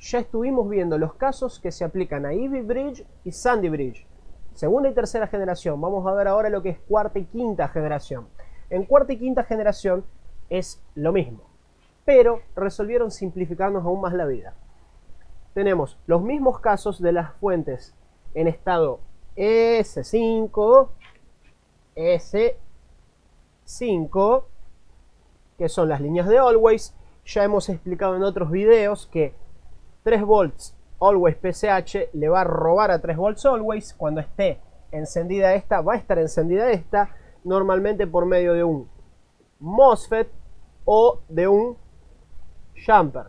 ya estuvimos viendo los casos que se aplican a Ivy Bridge y Sandy Bridge. Segunda y tercera generación. Vamos a ver ahora lo que es cuarta y quinta generación. En cuarta y quinta generación es lo mismo, pero resolvieron simplificarnos aún más la vida. Tenemos los mismos casos de las fuentes en estado S5, S5, que son las líneas de Always. Ya hemos explicado en otros videos que 3 volts Always PCH le va a robar a 3 volts Always. Cuando esté encendida esta, va a estar encendida esta, normalmente por medio de un MOSFET o de un jumper.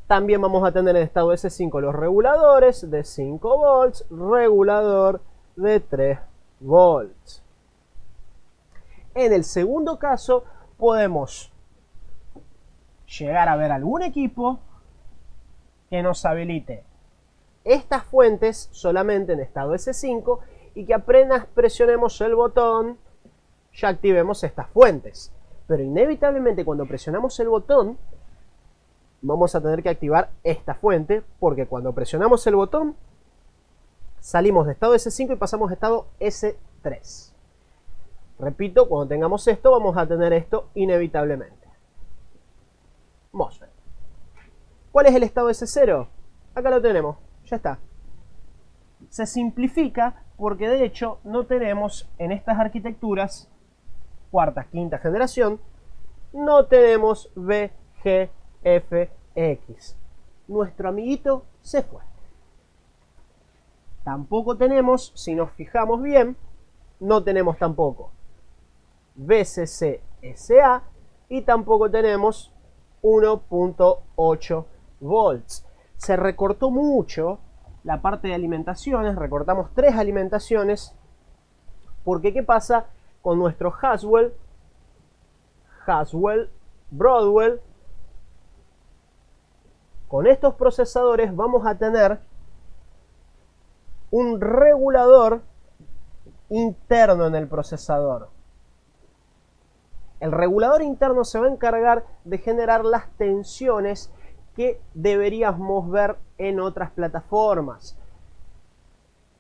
También vamos a tener en estado S5 los reguladores de 5 volts, regulador de 3 volts. En el segundo caso podemos llegar a ver algún equipo que nos habilite estas fuentes solamente en estado S5 y que apenas presionemos el botón ya activemos estas fuentes. Pero inevitablemente cuando presionamos el botón vamos a tener que activar esta fuente, porque cuando presionamos el botón salimos de estado S5 y pasamos a estado S3. Repito, cuando tengamos esto vamos a tener esto inevitablemente. MOSFET. ¿Cuál es el estado S0? Acá lo tenemos, ya está. Se simplifica porque de hecho no tenemos en estas arquitecturas, cuarta, quinta generación, no tenemos VGFX. Nuestro amiguito se fue. Tampoco tenemos, si nos fijamos bien, no tenemos tampoco VCC-SA y tampoco tenemos 1.8 volts. Se recortó mucho la parte de alimentaciones, recortamos 3 alimentaciones, porque ¿qué pasa con nuestro Haswell, Broadwell? Con estos procesadores vamos a tener un regulador interno en el procesador. El regulador interno se va a encargar de generar las tensiones que deberíamos ver en otras plataformas.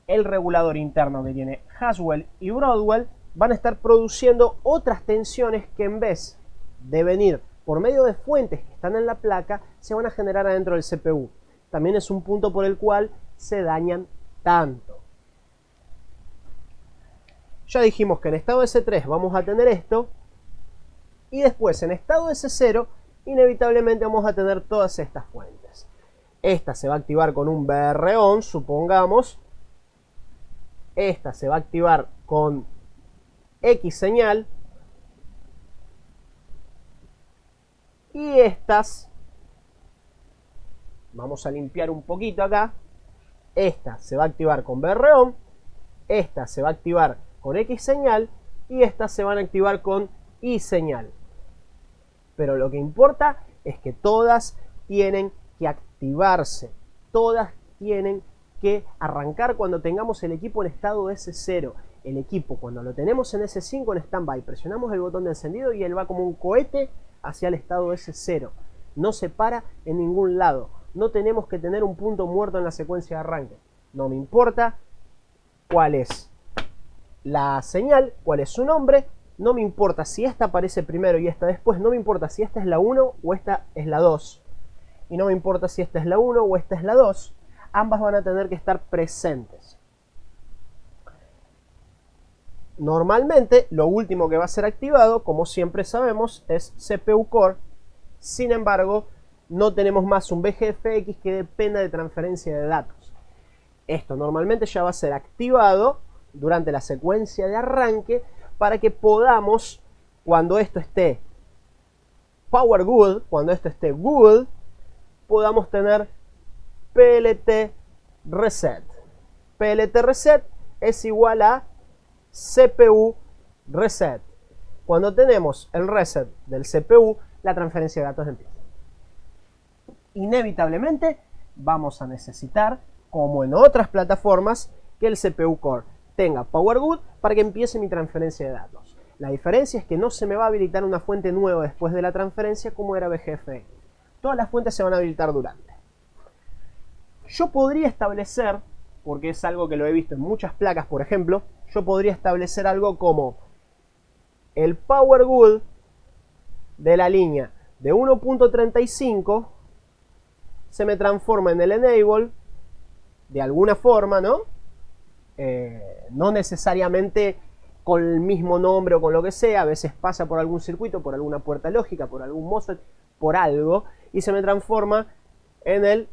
El regulador interno que tiene Haswell y Broadwell van a estar produciendo otras tensiones que en vez de venir por medio de fuentes que están en la placa, se van a generar adentro del CPU. También es un punto por el cual se dañan tanto. Ya dijimos que en estado S3 vamos a tener esto, y después en estado S0 inevitablemente vamos a tener todas estas fuentes. Esta se va a activar con un BR on, supongamos. Esta se va a activar con X señal. Y estas, vamos a limpiar un poquito acá. Esta se va a activar con BR on. Esta se va a activar con X señal. Y estas se van a activar con Y señal. Pero lo que importa es que todas tienen que activarse. Todas tienen que arrancar cuando tengamos el equipo en estado S0. El equipo, cuando lo tenemos en S5 en standby, presionamos el botón de encendido y él va como un cohete hacia el estado S0. No se para en ningún lado. No tenemos que tener un punto muerto en la secuencia de arranque. No me importa cuál es la señal, cuál es su nombre. No me importa si esta aparece primero y esta después. No me importa si esta es la 1 o esta es la 2. Y no me importa si esta es la 1 o esta es la 2. Ambas van a tener que estar presentes. Normalmente, lo último que va a ser activado, como siempre sabemos, es CPU Core. Sin embargo, no tenemos más un VGFX que dependa de transferencia de datos. Esto normalmente ya va a ser activado durante la secuencia de arranque para que podamos, cuando esto esté power good, cuando esto esté good, podamos tener PLT reset. PLT reset es igual a CPU reset. Cuando tenemos el reset del CPU, la transferencia de datos empieza. Inevitablemente vamos a necesitar, como en otras plataformas, que el CPU Core tenga Power Good para que empiece mi transferencia de datos. La diferencia es que no se me va a habilitar una fuente nueva después de la transferencia como era VGFX. Todas las fuentes se van a habilitar durante. Yo podría establecer, porque es algo que lo he visto en muchas placas, por ejemplo, yo podría establecer algo como el power good de la línea de 1.35 se me transforma en el enable de alguna forma, ¿no? No necesariamente con el mismo nombre o con lo que sea, a veces pasa por algún circuito, por alguna puerta lógica, por algún MOSFET, por algo, y se me transforma en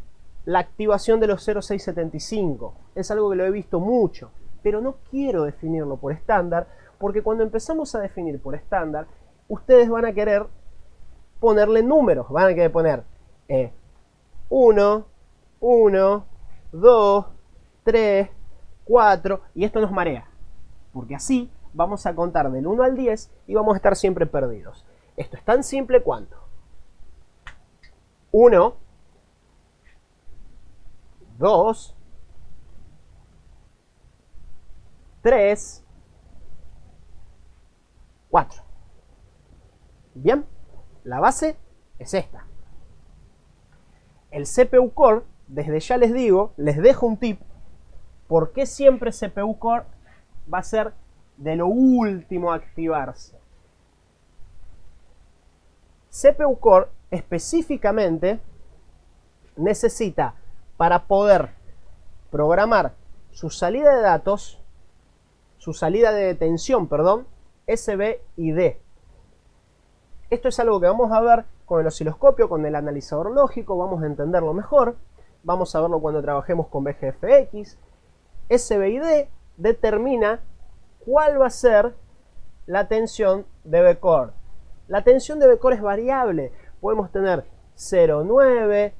la activación de los 0675. Es algo que lo he visto mucho, pero no quiero definirlo por estándar, porque cuando empezamos a definir por estándar, ustedes van a querer ponerle números, van a querer poner 1, 1, 2, 3, 4, y esto nos marea, porque así vamos a contar del 1 al 10 y vamos a estar siempre perdidos. Esto es tan simple cuanto 1, 2, 3, 4. Bien, la base es esta. El CPU Core, desde ya les digo, les dejo un tip. ¿Por qué siempre CPU Core va a ser de lo último a activarse? CPU Core específicamente necesita, para poder programar su salida de datos, su salida de tensión, perdón, SB y D. Esto es algo que vamos a ver con el osciloscopio, con el analizador lógico, vamos a entenderlo mejor. Vamos a verlo cuando trabajemos con VGFX. SB y D determina cuál va a ser la tensión de V-Core. La tensión de V-Core es variable. Podemos tener 0.9,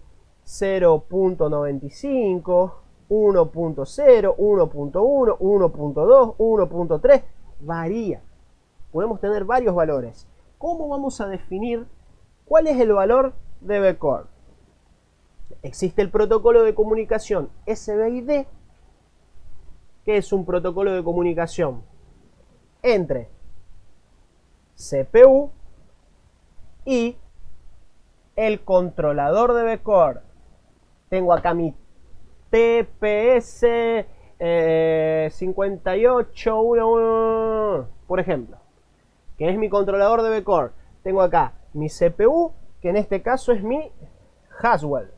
0.95, 1.0, 1.1, 1.2, 1.3. Varía. Podemos tener varios valores. ¿Cómo vamos a definir cuál es el valor de V-Core? Existe el protocolo de comunicación SBID, que es un protocolo de comunicación entre CPU y el controlador de V-Core. Tengo acá mi TPS 5811, por ejemplo, que es mi controlador de V-Core. Tengo acá mi CPU, que en este caso es mi Haswell.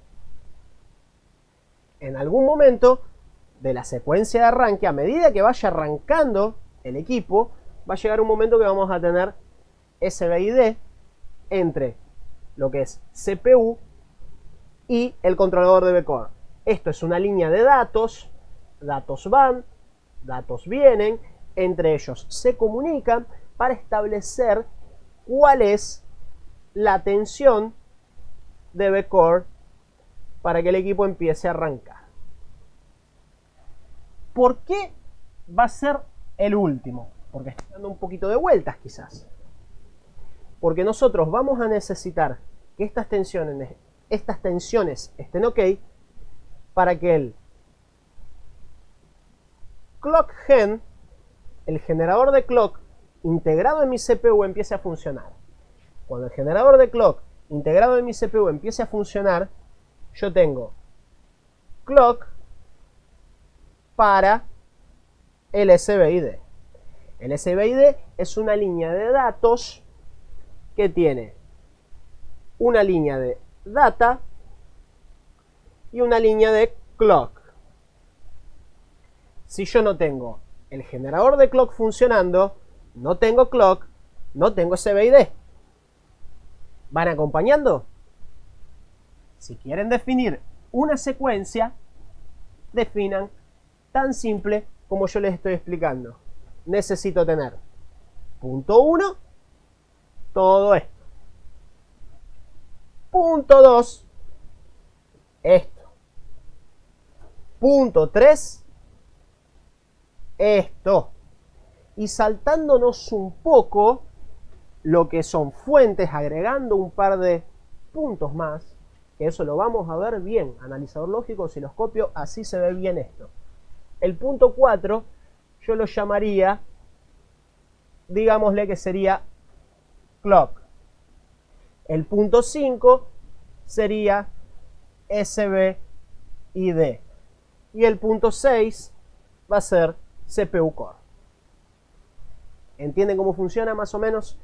En algún momento de la secuencia de arranque, a medida que vaya arrancando el equipo, va a llegar un momento que vamos a tener SBID entre lo que es CPU y el controlador de V-Core. Esto es una línea de datos, datos van, datos vienen, entre ellos se comunican para establecer cuál es la tensión de V-Core para que el equipo empiece a arrancar. ¿Por qué va a ser el último? Porque estoy dando un poquito de vueltas quizás. Porque nosotros vamos a necesitar que estas tensiones estén ok para que el clock gen, el generador de clock integrado en mi CPU, empiece a funcionar. Cuando el generador de clock integrado en mi CPU empiece a funcionar, yo tengo clock para el SBID. El SBID es una línea de datos que tiene una línea de data y una línea de clock. Si yo no tengo el generador de clock funcionando, no tengo clock, no tengo SBID. ¿Van acompañando? Si quieren definir una secuencia, definan tan simple como yo les estoy explicando. Necesito tener punto 1, todo esto. Punto 2, esto. Punto 3, esto. Y saltándonos un poco lo que son fuentes, agregando un par de puntos más, que eso lo vamos a ver bien. Analizador lógico, osciloscopio, así se ve bien esto. El punto 4 yo lo llamaría, digámosle que sería clock. El punto 5 sería S, B y D. Y el punto 6 va a ser CPU Core. ¿Entienden cómo funciona más o menos?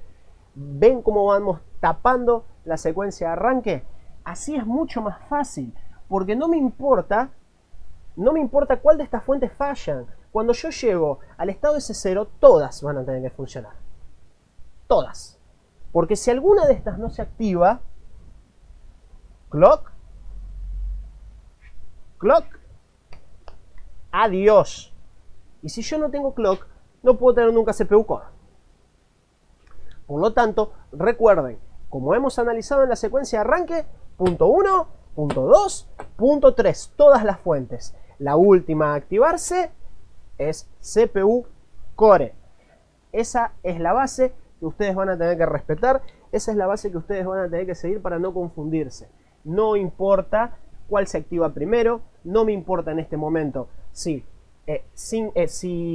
¿Ven cómo vamos tapando la secuencia de arranque? Así es mucho más fácil, porque no me importa cuál de estas fuentes fallan. Cuando yo llego al estado S0, todas van a tener que funcionar. Todas. Porque si alguna de estas no se activa, clock, adiós. Y si yo no tengo clock, no puedo tener nunca CPU Core. Por lo tanto, recuerden, como hemos analizado en la secuencia de arranque, punto 1, punto 2, punto 3, todas las fuentes. La última a activarse es CPU Core. Esa es la base que ustedes van a tener que respetar, esa es la base que ustedes van a tener que seguir para no confundirse. No importa cuál se activa primero, no me importa en este momento si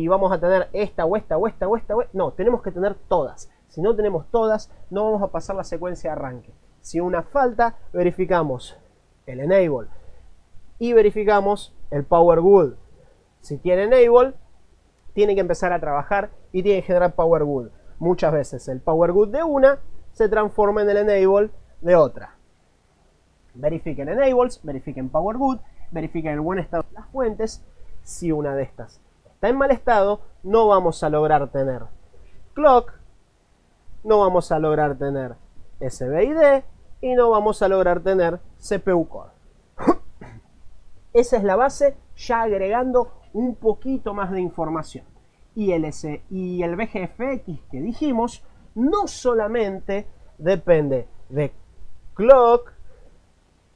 vamos a tener esta o esta o esta o esta, no, tenemos que tener todas. Si no tenemos todas, no vamos a pasar la secuencia de arranque. Si una falta, verificamos el enable y verificamos el power good. Si tiene enable, tiene que empezar a trabajar y tiene que generar power good. Muchas veces el power good de una se transforma en el enable de otra. Verifiquen enables, verifiquen power good, verifiquen el buen estado de las fuentes. Si una de estas está en mal estado, no vamos a lograr tener clock, no vamos a lograr tener SB y D y no vamos a lograr tener CPU Core. Esa es la base, ya agregando un poquito más de información. Y el BGFX que dijimos no solamente depende de clock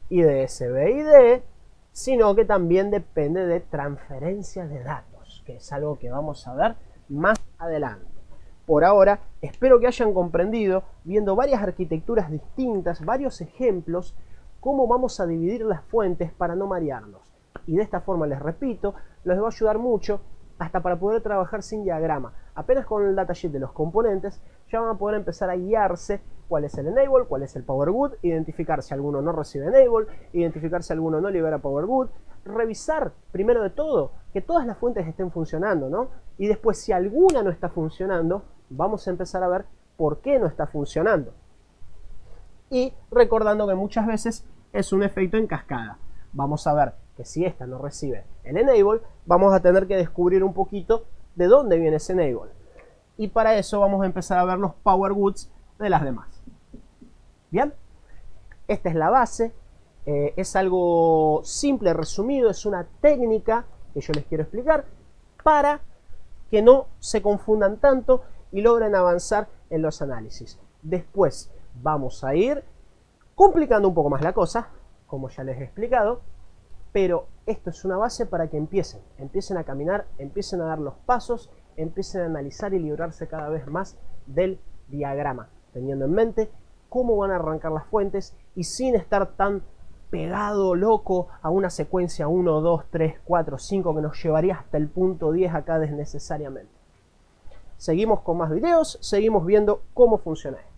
y de SB y D, sino que también depende de transferencia de datos, que es algo que vamos a ver más adelante. Por ahora, espero que hayan comprendido, viendo varias arquitecturas distintas, varios ejemplos, cómo vamos a dividir las fuentes para no marearnos. Y de esta forma, les repito, les va a ayudar mucho hasta para poder trabajar sin diagrama. Apenas con el datasheet de los componentes, ya van a poder empezar a guiarse cuál es el enable, cuál es el power good, identificar si alguno no recibe enable, identificar si alguno no libera power good, revisar primero de todo que todas las fuentes estén funcionando, ¿no? Y después, si alguna no está funcionando, vamos a empezar a ver por qué no está funcionando. Y recordando que muchas veces es un efecto en cascada. Vamos a ver que si esta no recibe el enable, vamos a tener que descubrir un poquito de dónde viene ese enable. Y para eso vamos a empezar a ver los power goods de las demás. Bien, esta es la base. Es algo simple, resumido, es una técnica que yo les quiero explicar para que no se confundan tanto y logren avanzar en los análisis. Después vamos a ir complicando un poco más la cosa, como ya les he explicado, pero esto es una base para que empiecen a caminar, empiecen a dar los pasos, empiecen a analizar y librarse cada vez más del diagrama, teniendo en mente cómo van a arrancar las fuentes y sin estar tan pegado loco a una secuencia 1, 2, 3, 4, 5 que nos llevaría hasta el punto 10 acá desnecesariamente. Seguimos con más videos, seguimos viendo cómo funciona esto.